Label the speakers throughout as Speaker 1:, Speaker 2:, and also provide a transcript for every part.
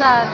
Speaker 1: Sir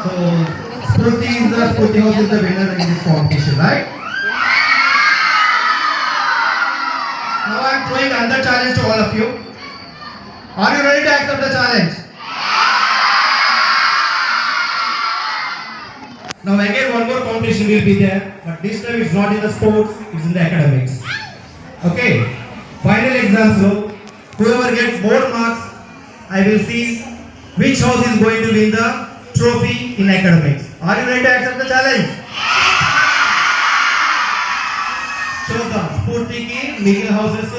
Speaker 2: So, Spurti House is the winner in this competition, right? Now I am throwing another challenge to all of you. Are you ready to accept the challenge? Now again one more competition will be there, but this time it's not in the sports, it's in the academics. Okay, final exams though, whoever gets more marks, I will see which house is going to win the trophy in academics. Are you ready to accept the challenge? చూద్దాం స్ఫూర్తికి మిగిలిన houses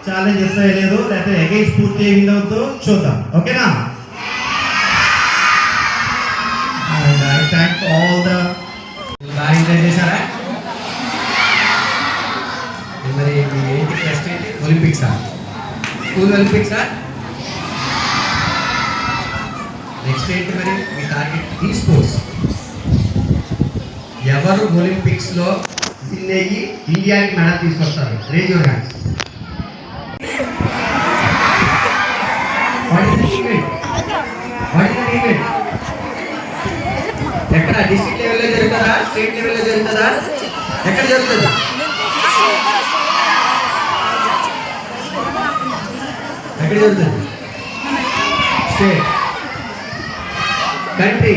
Speaker 2: challenge చేస్తాయో లేదో, లేకపోతే again స్ఫూర్తి win అవుతుందో చూద్దాం. ఓకేనా? And I thank all the బాగా ఎంజాయ్ చేశారా? మరి మీ ఏంటి నెక్స్ట్ ఏంటి? ఒలింపిక్సా? స్కూల్ ఒలింపిక్సా? నెక్స్ట్ ఏంటి మరి మీ టార్గెట్? ఈ స్పోర్ట్స్. ఎవరు ఒలింపిక్స్లో విన్ అయ్యి ఇండియాకి మెడల్ తీసుకొస్తారు? Raise your hands. ఎక్కడ? డిస్ట్రిక్ట్ లెవెల్లో జరుగుతుందా? స్టేట్ లెవెల్లో జరుగుతుందా? ఎక్కడ జరుగుతుంది? ఎక్కడ జరుగుతుంది? State, country,